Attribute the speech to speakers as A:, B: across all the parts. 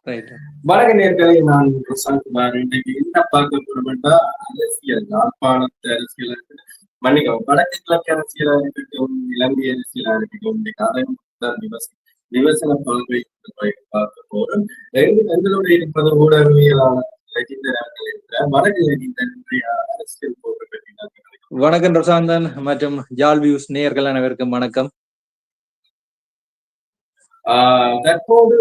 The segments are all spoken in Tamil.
A: ரைட்.
B: வணக்க நேர்களை நான் பிரசாந்த்குமார். இன்றைக்கு என்ன பார்க்க போறோம்னா அரசியல், யாழ்ப்பாணத்து அரசியலா இருக்கட்டும், மன்னிக்கவும் வடக்கு கிழக்கு அரசியலா இருக்கட்டும், இலங்கை அரசியலா இருக்கட்டும், இன்றைக்கு அதன் விமர்சன பார்வை பார்க்க போறோம். எங்களோட இருப்பது ஊடகவியலாளர் ரஜிந்தர் அவர்கள் இருக்கிறார். வணக்கம் ரஜிந்தர், இன்றைய அரசியல் போக்கு பற்றி
A: வணக்கம் பிரசாந்தன் மற்றும் ஜால் வியூஸ் நேயர்கள் அனைவருக்கும் வணக்கம்.
B: தற்போது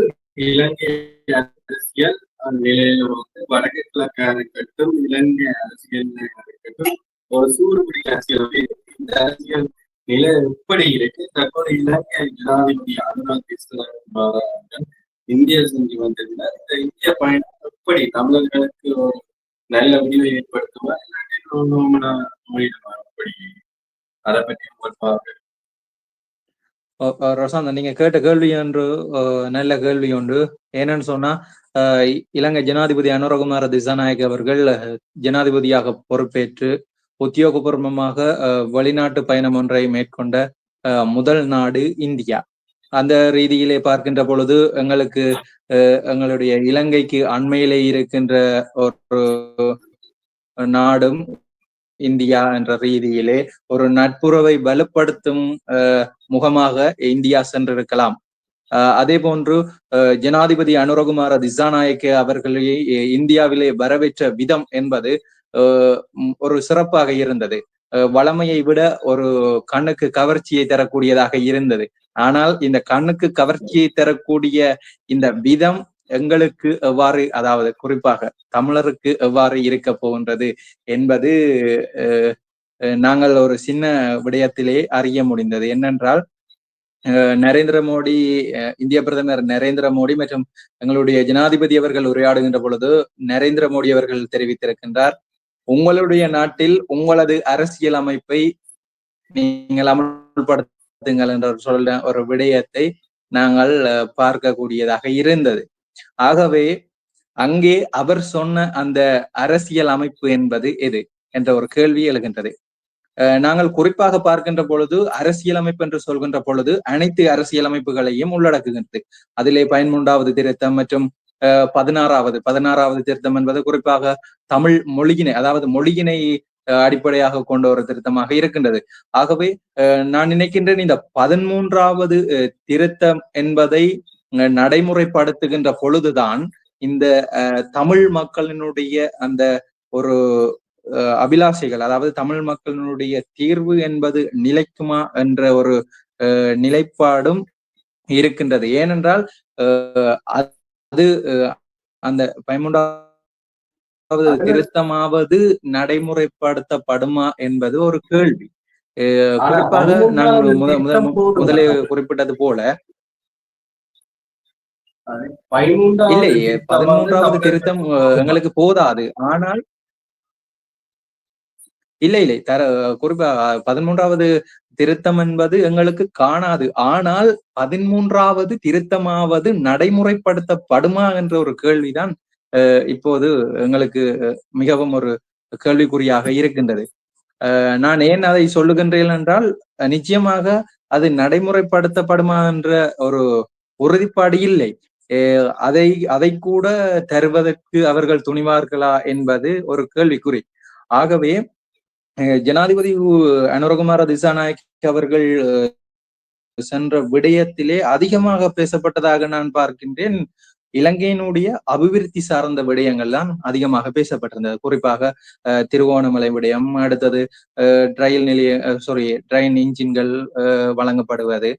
B: இலங்கை அரசியல் நிலையில வந்து வடக்கு கிழக்காக இருக்கட்டும், இலங்கை அரசியல் இருக்கட்டும், ஒரு சூடுபிடி அரசியல் இந்த அரசியல் நிலை எப்படி இருக்கு? தற்போது இலங்கை ஜனாதிபதி அனுராக் திசாநாயக்க இந்தியா செஞ்சு வந்திருந்தார். இந்த இந்திய பயணம் எப்படி தமிழர்களுக்கு ஒரு நல்ல முடிவை ஏற்படுத்துமா, இல்லாட்டி எப்படி அதை பற்றி உங்கள் பார்வை?
A: ரசாந்தன், நீங்க கேட்ட கேள்வி ஒன்று நல்ல கேள்வி ஒன்று. என்னன்னு சொன்னா, இலங்கை ஜனாதிபதி அனுரகுமார திசாநாயக்க அவர்கள் ஜனாதிபதியாக பொறுப்பேற்று உத்தியோகபூர்வமாக வெளிநாட்டு பயணம் ஒன்றை மேற்கொண்ட முதல் நாடு இந்தியா. அந்த ரீதியிலே பார்க்கின்ற பொழுது எங்களுக்கு எங்களுடைய இலங்கைக்கு அண்மையிலே இருக்கின்ற ஒரு நாடும் இந்தியா என்ற ரீதியிலே ஒரு நட்புறவை வலுப்படுத்தும் முகமாக இந்தியா சென்றிருக்கலாம். அதே போன்று ஜனாதிபதி அனுரகுமார திசாநாயக்க அவர்களை இந்தியாவிலே வரவேற்ற விதம் என்பது ஒரு சிறப்பாக இருந்தது. வளமையை விட ஒரு கண்ணுக்கு கவர்ச்சியை தரக்கூடியதாக இருந்தது. ஆனால் இந்த கண்ணுக்கு கவர்ச்சியை தரக்கூடிய இந்த விதம் எங்களுக்கு எவ்வாறு, அதாவது குறிப்பாக தமிழருக்கு எவ்வாறு இருக்க போகின்றது என்பது நாங்கள் ஒரு சின்ன விடயத்திலே அறிய முடிந்தது. என்னென்றால், நரேந்திர மோடி, இந்திய பிரதமர் நரேந்திர மோடி மற்றும் எங்களுடைய ஜனாதிபதி அவர்கள் உரையாடுகின்ற பொழுது நரேந்திர மோடி அவர்கள் தெரிவித்திருக்கின்றார், உங்களுடைய நாட்டில் உங்களது அரசியல் அமைப்பை நீங்கள் அமல்படுத்துங்கள் என்ற சொல்ல ஒரு விடயத்தை நாங்கள் பார்க்கக்கூடியதாக இருந்தது. ஆகவே அங்கே அவர் சொன்ன அந்த அரசியல் அமைப்பு என்பது எது என்ற ஒரு கேள்வி எழுகின்றது. நாங்கள் குறிப்பாக பார்க்கின்ற பொழுது அரசியலமைப்பு என்று சொல்கின்ற பொழுது அனைத்து அரசியலமைப்புகளையும் உள்ளடக்குகின்றது. அதிலே 13வது திருத்தம் மற்றும் 16வது திருத்தம் என்பது குறிப்பாக தமிழ் மொழியினை, அதாவது மொழியினை அடிப்படையாக கொண்ட ஒரு திருத்தமாக இருக்கின்றது. ஆகவே நான் நினைக்கின்றேன் இந்த 13வது திருத்தம் என்பதை நடைமுறைப்படுத்துகின்ற பொழுதுதான் இந்த தமிழ் மக்களினுடைய அந்த ஒரு அபிலாஷைகள், அதாவது தமிழ் மக்களினுடைய தீர்வு என்பது நிலைக்குமா என்ற ஒரு நிலைப்பாடும் இருக்கின்றது. ஏனென்றால் அது அந்த 13வது திருத்தமாவது நடைமுறைப்படுத்தப்படுமா என்பது ஒரு கேள்வி. குறிப்பாக நான் முதலே குறிப்பிட்டது போல இல்லை, 13வது திருத்தம் எங்களுக்கு போதாது. ஆனால் இல்லை குறிப்பா 13வது திருத்தம் என்பது எங்களுக்கு காணாது. ஆனால் 13வது திருத்தமாவது நடைமுறைப்படுத்தப்படுமா என்ற ஒரு கேள்விதான் இப்போது எங்களுக்கு மிகவும் ஒரு கேள்விக்குறியாக இருக்கின்றது. நான் ஏன் அதை சொல்லுகின்றேன் என்றால், நிச்சயமாக அது நடைமுறைப்படுத்தப்படுமா என்ற ஒரு உறுதிப்பாடு இல்லை. அதை கூட தருவதற்கு அவர்கள் துணிவார்களா என்பது ஒரு கேள்விக்குறி. ஆகவே ஜனாதிபதி அனுரகுமார திசாநாயக்க அவர்கள் சென்ற விடயத்திலே அதிகமாக பேசப்பட்டதாக நான் பார்க்கின்றேன் இலங்கையினுடைய அபிவிருத்தி சார்ந்த விடயங்கள் தான் அதிகமாக பேசப்பட்டிருந்தது. குறிப்பாக திருவோணமலை விடயம், அடுத்தது ட்ரெயின் இன்ஜின்கள் வழங்கப்படுவது,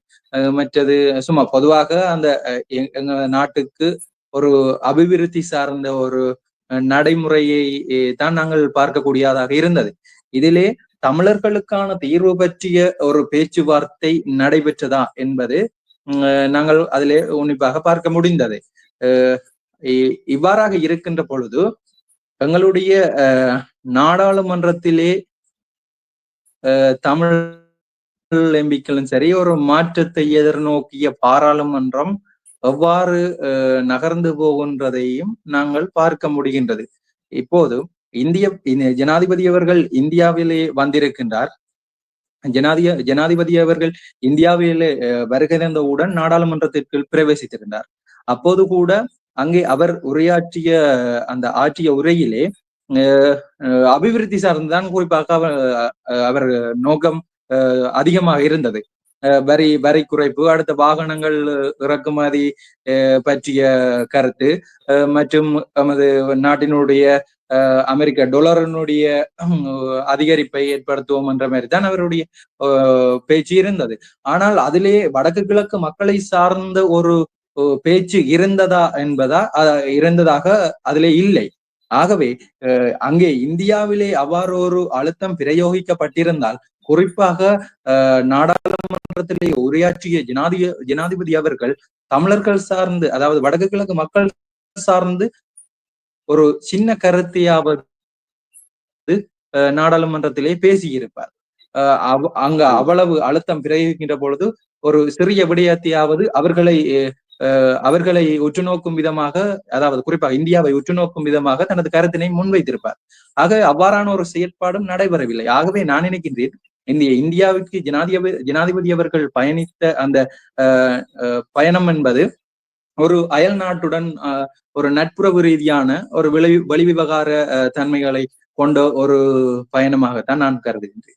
A: மற்றது சும்மா பொதுவாக அந்த எங்க நாட்டுக்கு ஒரு அபிவிருத்தி சார்ந்த ஒரு நடைமுறையை தான் நாங்கள் பார்க்கக்கூடியதாக இருந்தது. இதிலே தமிழர்களுக்கான தீர்வு பற்றிய ஒரு பேச்சுவார்த்தை நடைபெற்றதா என்பது நாங்கள் அதிலே உன்னிப்பாக பார்க்க முடிந்தது. இவ்வாறாக இருக்கின்ற பொழுது எங்களுடைய நாடாளுமன்றத்திலே தமிழ் எம்பிக்களும் சரி, ஒரு மாற்றத்தை எதிர்நோக்கிய பாராளுமன்றம் எவ்வாறு நகர்ந்து போகின்றதையும் நாங்கள் பார்க்க முடிகின்றது. இப்போது ஜனாதிபதி அவர்கள் இந்தியாவிலே வந்திருக்கின்றார். ஜனாதிபதி அவர்கள் இந்தியாவிலே வருகிறவுடன் நாடாளுமன்றத்திற்குள் பிரவேசித்திருந்தார். அப்போது கூட அங்கே அவர் உரையாற்றிய அந்த ஆற்றிய உரையிலே அபிவிருத்தி சார்ந்துதான் குறிப்பாக அவர் நோக்கம் அதிகமாக இருந்தது. வரி குறைப்பு, அடுத்த வாகனங்கள் இறக்குமதி பற்றிய கருத்து, மற்றும் நமது நாட்டினுடைய அமெரிக்க டொலரினுடைய அதிகரிப்பை ஏற்படுத்துவோம் என்ற மாதிரி தான் அவருடைய பேச்சு இருந்தது. ஆனால் அதிலே வடக்கு கிழக்கு மக்களை சார்ந்த ஒரு பேச்சு இருந்ததாக அதிலே இல்லை. ஆகவே அங்கே இந்தியாவிலே அவ்வாறு ஒரு அழுத்தம் பிரயோகிக்கப்பட்டிருந்தால், குறிப்பாக நாடாளுமன்றத்திலே உரையாற்றிய ஜனாதிபதி அவர்கள் தமிழர்கள் சார்ந்து, அதாவது வடக்கு கிழக்கு மக்கள் சார்ந்து ஒரு சின்ன கருத்தையாவது நாடாளுமன்றத்திலே பேசியிருப்பார். அங்க அவ்வளவு அழுத்தம் பிரயோகிக்கின்ற பொழுது ஒரு சிறிய விடயத்தையாவது அவர்களை உற்று நோக்கும் விதமாக, அதாவது குறிப்பாக இந்தியாவை உற்று நோக்கும் விதமாக தனது கருத்தினை முன்வைத்திருப்பார். ஆக அவ்வாறான ஒரு செயற்பாடும் நடைபெறவில்லை. ஆகவே நான் நினைக்கின்றேன், இந்தியாவிற்கு ஜனாதிபதி அவர்கள் பயணித்த அந்த பயணம் என்பது ஒரு அயல் நாட்டுடன் ஒரு நட்புறவு ரீதியான ஒரு வெளிவிவகார தன்மைகளை கொண்ட ஒரு பயணமாகத்தான் நான் கருதுகின்றேன்.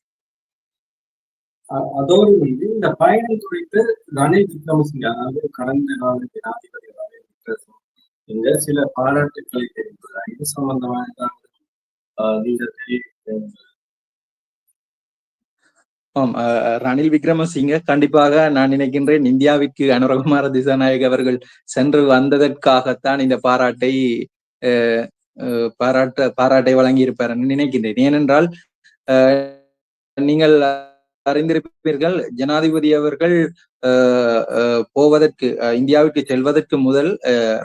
B: அதோடு வந்து இந்த பயணம் குறித்து ரணில் விக்ரமசிங்கே, அதாவது கடந்த கால ஜனாதிபதி ரணில் விக்ரமசிங்கே சில பாராட்டுக்களை தெரிவித்துள்ளார். இது சம்பந்தமாக நீங்கள் தெரிவிக்க.
A: ரணில் விக்ரமசிங்கே கண்டிப்பாக நான் நினைக்கின்றேன் இந்தியாவிற்கு அனுரகுமார திசாநாயக் அவர்கள் சென்று வந்ததற்காகத்தான் இந்த பாராட்டை வழங்கியிருப்பார் நினைக்கின்றேன். ஏனென்றால் நீங்கள் அறிந்திருப்பீர்கள், ஜனாதிபதி அவர்கள் போவதற்கு, இந்தியாவிற்கு செல்வதற்கு முதல்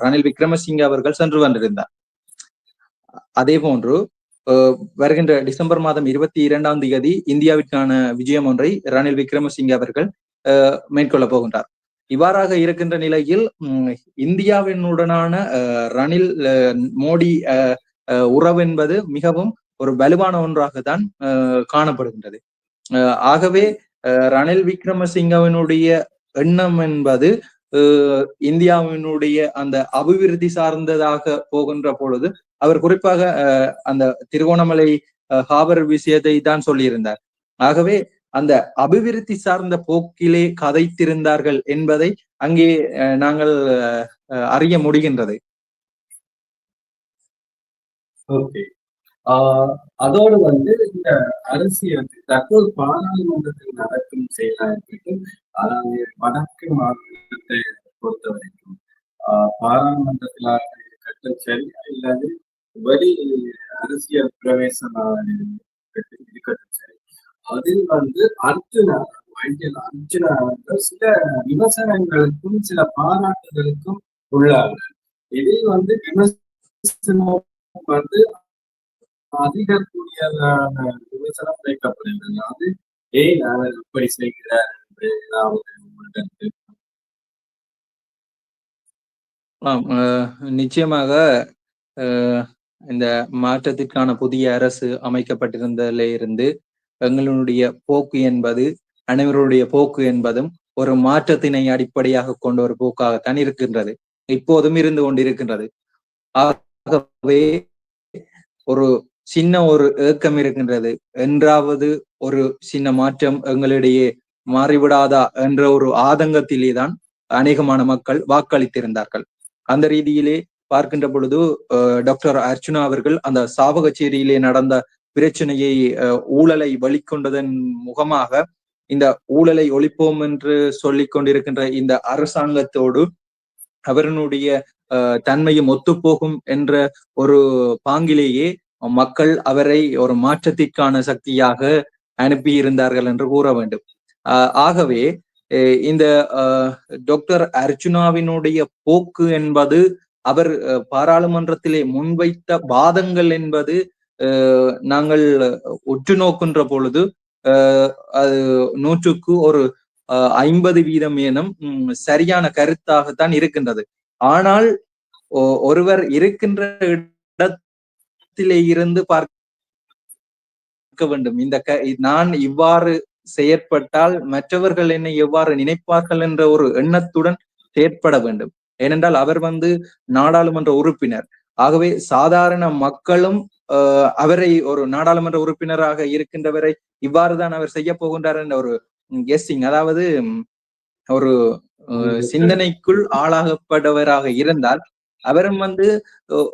A: ரணில் விக்ரமசிங்கே அவர்கள் சென்று வந்திருந்தார். அதே போன்று வருகின்ற டிசம்பர் மாதம் 22ஆம் தேதி இந்தியாவிற்கான விஜயம் ஒன்றை ரணில் விக்ரமசிங்கே அவர்கள் மேற்கொள்ள போகின்றார். இவ்வாறாக இருக்கின்ற நிலையில் இந்தியாவினுடனான ரணில் மோடி உறவு என்பது மிகவும் ஒரு வலுவான ஒன்றாகத்தான் காணப்படுகின்றது. ஆகவே ரணில் விக்ரமசிங்கவினுடைய எண்ணம் என்பது இந்தியாவினுடைய அந்த அபிவிருத்தி சார்ந்ததாக போகின்ற பொழுது, அவர் குறிப்பாக அந்த திருகோணமலை ஹாபர் விஷயத்தை தான் சொல்லியிருந்தார். ஆகவே அந்த அபிவிருத்தி சார்ந்த போக்கிலே கதைத்திருந்தார்கள் என்பதை அங்கே நாங்கள் அறிய முடிகின்றது.
B: ஓகே, அதோடு வந்து இந்த அரசியல் தற்போது பாராளுமன்றத்தில் நடக்கும் செயலாக இருக்கட்டும், அதாவது வடக்கு மாநிலத்தை பொறுத்த வரைக்கும் பாராளுமன்றத்திலாக இருக்கட்டும் சரி, இல்லாது வெளி அரசியல் பிரவேசமாக இருக்கட்டும் சரி, அதில் வந்து அர்ஜுனா சில விமர்சனங்களுக்கும் சில பாராட்டுகளுக்கும் உள்ளார்கள். இதில் வந்து விமர்சனம் வந்து அதிகக்கூடியதான விமர்சனம் வைக்கப்படுகிறது. அது ஏன் அவர் இப்படி செய்கிறார் என்று ஏதாவது
A: நிச்சயமாக இந்த மாற்றத்திற்கான புதிய அரசு அமைக்கப்பட்டிருந்ததில இருந்து எங்களுடைய போக்கு என்பது, அனைவருடைய போக்கு என்பதும் ஒரு மாற்றத்தினை அடிப்படையாக கொண்ட ஒரு போக்காகத்தான் இருக்கின்றது, இப்போதும் இருந்து கொண்டிருக்கின்றது. ஆகவே ஒரு சின்ன ஒரு ஏக்கம் இருக்கின்றது, என்றாவது ஒரு சின்ன மாற்றம் எங்களிடையே மாறிவிடாதா என்ற ஒரு ஆதங்கத்திலே தான் அநேகமான மக்கள் வாக்களித்திருந்தார்கள். அந்த ரீதியிலே பார்க்கின்ற பொழுது டாக்டர் அர்ச்சுனா அவர்கள் அந்த சாவகச்சேரியிலே நடந்த பிரச்சனையை, ஊழலை வெளிக்கொண்டதன் முகமாக இந்த ஊழலை ஒழிப்போம் என்று சொல்லிக் கொண்டிருக்கின்ற இந்த அரசாங்கத்தோடு அவர்களுடைய தன்மையும் ஒத்துப்போகும் என்ற ஒரு பாங்கிலேயே மக்கள் அவரை ஒரு மாற்றத்திற்கான சக்தியாக அனுப்பியிருந்தார்கள் என்று கூற வேண்டும். ஆகவே இந்த டாக்டர் அர்ச்சுனாவினுடைய போக்கு என்பது, அவர் பாராளுமன்றத்திலே முன்வைத்த வாதங்கள் என்பது நாங்கள் உற்று நோக்கின்ற பொழுது அது 100க்கு ஒரு 50% எனும் சரியான கருத்தாகத்தான் இருக்கின்றது. ஆனால் ஒருவர் இருக்கின்ற இடத்திலே இருந்து பார்க்க வேண்டும், நான் இவ்வாறு செயற்பட்டால் மற்றவர்கள் என்னை எவ்வாறு நினைப்பார்கள் என்ற ஒரு எண்ணத்துடன் செயற்பட வேண்டும். ஏனென்றால் அவர் நாடாளுமன்ற உறுப்பினர். ஆகவே சாதாரண மக்களும் அவரை ஒரு நாடாளுமன்ற உறுப்பினராக இருக்கின்றவரை இவ்வாறுதான் அவர் செய்ய போகின்றார் என்ற ஒரு கெஸ்ஸிங், அதாவது ஒரு சிந்தனைக்குள் ஆளாகப்பட்டவராக இருந்தால் அவரும்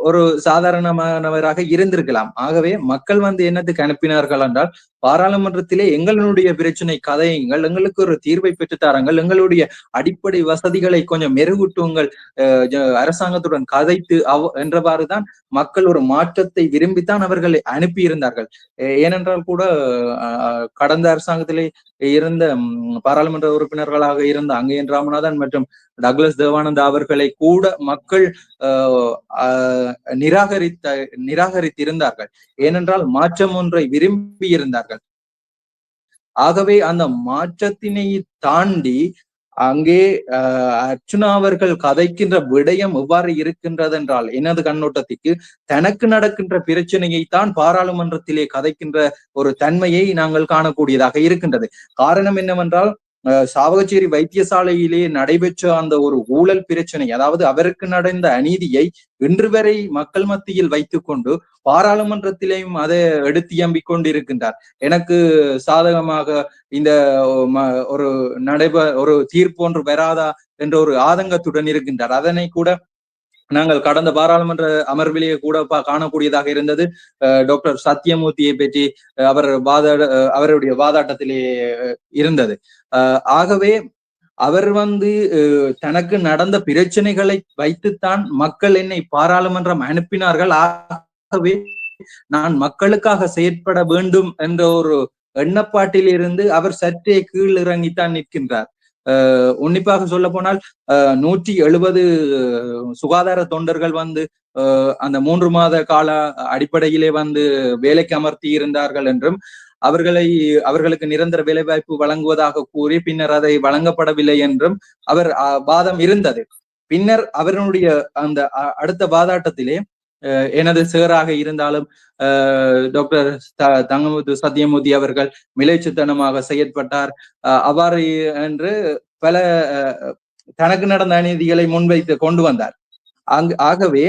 A: ஒரு சாதாரணமானவராக இருந்திருக்கலாம். ஆகவே மக்கள் என்னத்துக்கு அனுப்பினார்கள் என்றால், பாராளுமன்றத்திலே எங்களுடைய பிரச்சனை கதையுங்கள், எங்களுக்கு ஒரு தீர்வை பெற்றுத்தாருங்கள், எங்களுடைய அடிப்படை வசதிகளை கொஞ்சம் மெருகூட்டுங்கள், அரசாங்கத்துடன் கதைத்து என்றவாறுதான் மக்கள் ஒரு மாற்றத்தை விரும்பித்தான் அவர்களை அனுப்பியிருந்தார்கள். ஏனென்றால் கூட கடந்த அரசாங்கத்திலே இருந்த பாராளுமன்ற உறுப்பினர்களாக இருந்த அங்கயன் ராமநாதன் மற்றும் டக்ளஸ் தேவானந்தா அவர்களை கூட மக்கள் நிராகரித்திருந்தார்கள். ஏனென்றால் மாற்றம் ஒன்றை விரும்பி இருந்தார்கள். ஆகவே அந்த மாற்றத்தினை தாண்டி அங்கே அர்ச்சுனா அவர்கள் கதைக்கின்ற விடயம் எவ்வாறு இருக்கின்றது என்றால், எனது கண்ணோட்டத்துக்கு தனக்கு நடக்கின்ற பிரச்சனையைத்தான் பாராளுமன்றத்திலே கதைக்கின்ற ஒரு தன்மையை நாங்கள் காணக்கூடியதாக இருக்கின்றது. காரணம் என்னவென்றால், சாவகச்சேரி வைத்தியசாலையிலே நடைபெற்ற அந்த ஒரு ஊழல் பிரச்சனை, அதாவது அவருக்கு நடந்த அநீதியை இன்று வரை மக்கள் மத்தியில் வைத்துக் கொண்டு பாராளுமன்றத்திலேயும் அதை எடுத்தியம்பிக் கொண்டிருக்கின்றார். எனக்கு சாதகமாக இந்த ஒரு தீர்ப்பு ஒன்று வராதா என்ற ஒரு ஆதங்கத்துடன் இருக்கின்றார். அதனை கூட நாங்கள் கடந்த பாராளுமன்ற அமர்விலேயே கூட காணக்கூடியதாக இருந்தது. டாக்டர் சத்தியமூர்த்தியை பற்றி அவருடைய வாதாட்டத்திலே இருந்தது. ஆகவே அவர் தனக்கு நடந்த பிரச்சனைகளை வைத்துத்தான் மக்கள் என்னை பாராளுமன்றம் அனுப்பினார்கள், ஆகவே நான் மக்களுக்காக செயற்பட வேண்டும் என்ற ஒரு எண்ணப்பாட்டில் இருந்து அவர் சற்றே கீழ் இறங்கித்தான் நிற்கின்றார். உன்னிப்பாக சொல்ல போனால் 170 சுகாதார தொண்டர்கள் அந்த 3 மாத கால அடிப்படையிலே வேலைக்கு அமர்த்தி இருந்தார்கள் என்றும், அவர்களுக்கு நிரந்தர வேலைவாய்ப்பு வழங்குவதாக கூறி பின்னர் அதை வழங்கப்படவில்லை என்றும் அவர் வாதம் இருந்தது. பின்னர் அவர்களுடைய அந்த அடுத்த வாதாட்டத்திலே எனது சேராக இருந்தாலும் டாக்டர் தங்கமுத்து சத்தியமூர்த்தி அவர்கள் மிலைச்சுத்தனமாக செயற்பட்டார், அவ்வாறு என்று பல தனக்கு நடந்த அநீதிகளை முன்வைத்து கொண்டு வந்தார். ஆகவே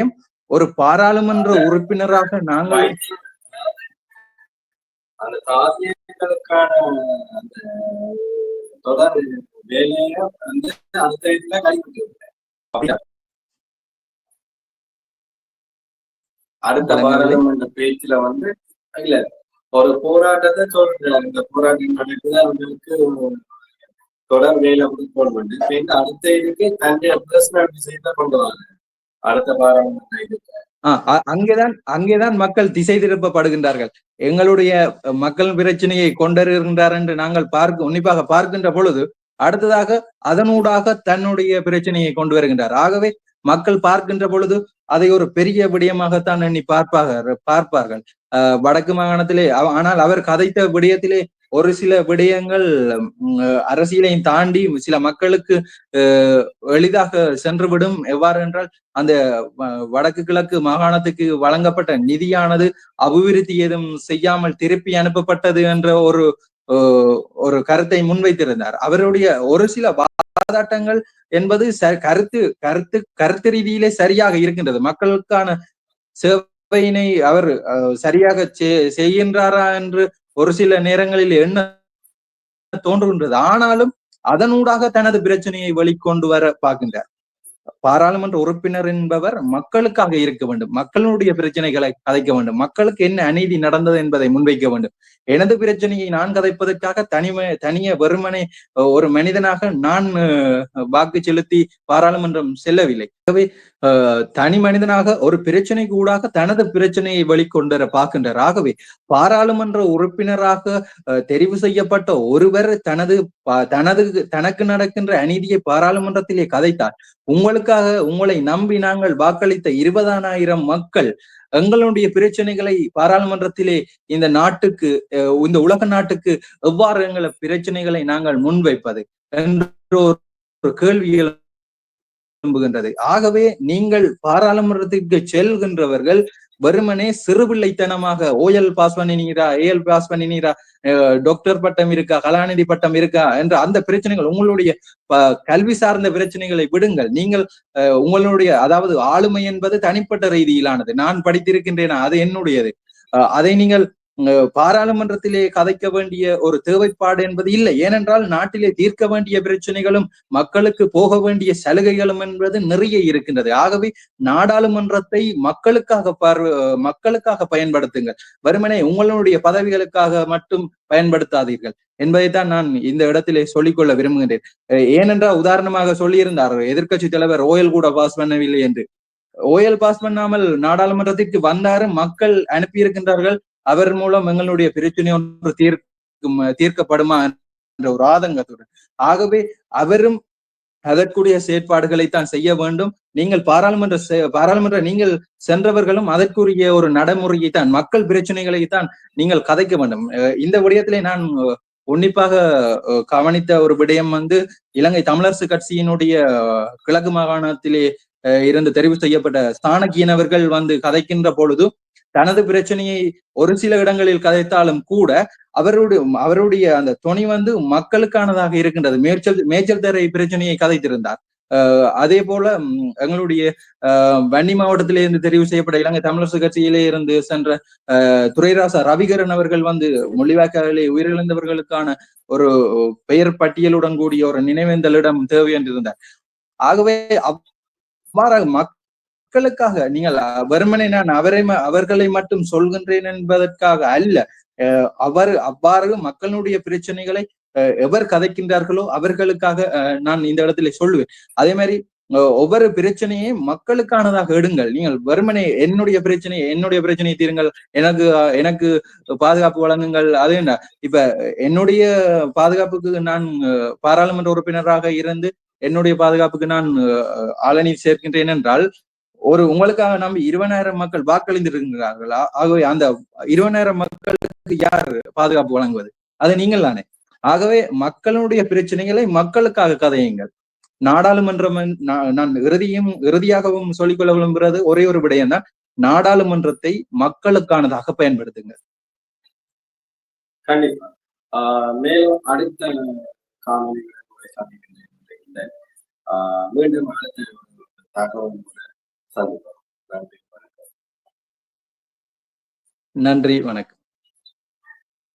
A: ஒரு பாராளுமன்ற உறுப்பினராக நாங்கள்
B: அந்த காரியங்களுக்கான அந்த தொடர் வேலையை அடுத்த இதுல கைவிட்டு அடுத்த பாராளுமன்ற பேச்சுல இல்ல ஒரு போராட்டத்தை சொல்றாங்க. இந்த போராட்டம் நடக்குது, அவங்களுக்கு தொடர் வேலை கொடுக்கணும். அடுத்த இதுக்கு தன்னுடைய பர்சனல் விஷயத்தை கொண்டு வராங்க அடுத்த பாராளுமன்ற இதுக்கு.
A: அங்கேதான் மக்கள் திசை திருப்பப்படுகின்றார்கள். எங்களுடைய மக்கள் பிரச்சனையை கொண்டிருக்கின்றார் என்று நாங்கள் உன்னிப்பாக பார்க்கின்ற பொழுது அடுத்ததாக அதனூடாக தன்னுடைய பிரச்சனையை கொண்டு வருகின்றார். ஆகவே மக்கள் பார்க்கின்ற பொழுது அதை ஒரு பெரிய விடயமாகத்தான் எண்ணி பார்ப்பார்கள் வடக்கு மாகாணத்திலே. ஆனால் அவர் கதைத்த விடயத்திலே ஒரு சில விடயங்கள் அரசியலையும் தாண்டி சில மக்களுக்கு எளிதாக சென்றுவிடும். எவ்வாறு என்றால், அந்த வடக்கு கிழக்கு மாகாணத்துக்கு வழங்கப்பட்ட நிதியானது அபிவிருத்தி ஏதும் செய்யாமல் திருப்பி அனுப்பப்பட்டது என்ற ஒரு கருத்தை முன்வைத்திருந்தார். அவருடைய ஒரு சில வாதாட்டங்கள் என்பது கருத்து ரீதியிலே சரியாக இருக்கின்றது. மக்களுக்கான சேவையினை அவர் சரியாக செய்கின்றாரா என்று ஒரு சில நேரங்களில் என்ன தோன்றுகின்றது. ஆனாலும் அதனூடாக தனது பிரச்சனையை வெளிக்கொண்டு வர பார்க்கின்றார். பாராளுமன்ற உறுப்பினர் என்பவர் மக்களுக்காக இருக்க வேண்டும், மக்களுடைய பிரச்சனைகளை கதைக்க வேண்டும், மக்களுக்கு என்ன அநீதி நடந்தது என்பதை முன்வைக்க வேண்டும். எனது பிரச்சனையை நான் கதைப்பதற்காக தனிய வெறுமனே ஒரு மனிதனாக நான் வாக்கு செலுத்தி பாராளுமன்றம் செல்லவில்லை. ஆகவே தனி மனிதனாக ஒரு பிரச்சனைக்கு ஊடாக தனது பிரச்சனையை வெளிக்கொண்டு வர பார்க்கின்றார். ஆகவே பாராளுமன்ற உறுப்பினராக தெரிவு செய்யப்பட்ட ஒருவர் தனக்கு நடக்கின்ற அநீதியை பாராளுமன்றத்திலே கதைத்தார். உங்களை நம்பி நாங்கள் வாக்களித்த 20,000 மக்கள் எங்களுடைய பிரச்சனைகளை பாராளுமன்றத்திலே இந்த நாட்டுக்கு, இந்த உலக நாட்டுக்கு எவ்வாறு எங்களை பிரச்சனைகளை நாங்கள் முன்வைப்பது என்ற ஒரு கேள்வி எழும்புகின்றது. ஆகவே நீங்கள் பாராளுமன்றத்திற்கு செல்கின்றவர்கள் வெறுமனே சிறுபிள்ளைத்தனமாக ஓஎல் பாஸ் பண்ணினீரா, ஏஎல் பாஸ் பண்ணினீரா, டாக்டர் பட்டம் இருக்கா, கலாநிதி பட்டம் இருக்கா என்ற அந்த பிரச்சனைகள், உங்களுடைய கல்வி சார்ந்த பிரச்சனைகளை விடுங்கள். நீங்கள் உங்களுடைய, அதாவது ஆளுமை என்பது தனிப்பட்ட ரீதியிலானது. நான் படித்திருக்கின்றேனா, அது என்னுடையது. அதை நீங்கள் பாராளுமன்றத்திலே கதைக்க வேண்டிய ஒரு தேவைப்பாடு என்பது இல்லை. ஏனென்றால் நாட்டிலே தீர்க்க வேண்டிய பிரச்சனைகளும் மக்களுக்கு போக வேண்டிய சலுகைகளும் என்பது நிறைய இருக்கின்றது. ஆகவே நாடாளுமன்றத்தை மக்களுக்காக பயன்படுத்துங்கள். வெறுமனே உங்களுடைய பதவிகளுக்காக மட்டும் பயன்படுத்தாதீர்கள் என்பதைத்தான் நான் இந்த இடத்திலே சொல்லிக்கொள்ள விரும்புகின்றேன். ஏனென்றால் உதாரணமாக சொல்லியிருந்தார் எதிர்க்கட்சி தலைவர் ஓயல் கூட பாஸ் பண்ணவில்லை என்று. ஓயல் பாஸ் பண்ணாமல் நாடாளுமன்றத்திற்கு வந்தாரு, மக்கள் அனுப்பியிருக்கின்றார்கள். அவர் மூலம் எங்களுடைய பிரச்சனை ஒன்று தீர்க்கப்படுமா என்ற ஒரு ஆதங்கத்துடன். ஆகவே அவரும் அதற்குரிய செயற்பாடுகளைத்தான் செய்ய வேண்டும். நீங்கள் பாராளுமன்ற நீங்கள் சென்றவர்களும் அதற்குரிய ஒரு நடைமுறையைத்தான், மக்கள் பிரச்சனைகளைத்தான் நீங்கள் கதைக்க வேண்டும். இந்த விடயத்திலே நான் உன்னிப்பாக கவனித்த ஒரு விடயம் இலங்கை தமிழரசு கட்சியினுடைய கிழக்கு மாகாணத்திலே இருந்து தெரிவு செய்யப்பட்ட சாணக்கியன் அவர்கள் கதைக்கின்ற பொழுது தனது பிரச்சனையை ஒரு சில இடங்களில் கதைத்தாலும் கூட அவருடைய அந்த துணை மக்களுக்கானதாக இருக்கின்றது. மேய்ச்சல் தரை பிரச்சனையை கதைத்திருந்தார். அதே போல எங்களுடைய வன்னி மாவட்டத்திலே தெரிவு செய்யப்பட்ட இலங்கை தமிழரசு கட்சியிலே இருந்து சென்ற துரைராசா ரவிகரன் அவர்கள் முள்ளிவாய்க்காலிலே உயிரிழந்தவர்களுக்கான ஒரு பெயர் பட்டியலுடன் கூடிய ஒரு நினைவேந்தலிடம் தேவை என்றிருந்தார். ஆகவே அவ்வாறாக மக்களுக்காக நீங்கள் வெறுமனே நான் அவர்களை மட்டும் சொல்கின்றேன் என்பதற்காக அல்ல, அவ்வாறு மக்களுடைய பிரச்சனைகளை எவர் கதைக்கின்றார்களோ அவர்களுக்காக நான் இந்த இடத்துல சொல்லுவேன். அதே மாதிரி ஒவ்வொரு பிரச்சனையும் மக்களுக்கானதாக எடுங்கள். நீங்கள் வெறுமனே என்னுடைய பிரச்சனையை தீருங்கள், எனக்கு பாதுகாப்பு வழங்குங்கள். அது என்ன, இப்ப என்னுடைய பாதுகாப்புக்கு நான் பாராளுமன்ற உறுப்பினராக இருந்து என்னுடைய பாதுகாப்புக்கு நான் ஆளணி சேர்க்கின்றேன் என்றால் உங்களுக்காக நம்பி 20,000 மக்கள் வாக்களித்திருக்கிறார்களா? ஆகவே அந்த 20,000 மக்களுக்கு யார் பாதுகாப்பு வழங்குவது? அது நீங்கள் தானே. ஆகவே மக்களுடைய பிரச்சனைகளை மக்களுக்காக கதையுங்கள். நாடாளுமன்றம் நான் இறுதியாகவும் சொல்லிக்கொள்ள விரும்புகிறது ஒரே ஒரு விடயம் தான், நாடாளுமன்றத்தை மக்களுக்கானதாக பயன்படுத்துங்க.
B: கண்டிப்பா. மேலும் அடுத்த காணொலிகளை சந்திக்கின்றேன். மீண்டும் அடுத்த தகவல் சந்திப்போம். நன்றி, வணக்கம்.
A: நன்றி, வணக்கம்.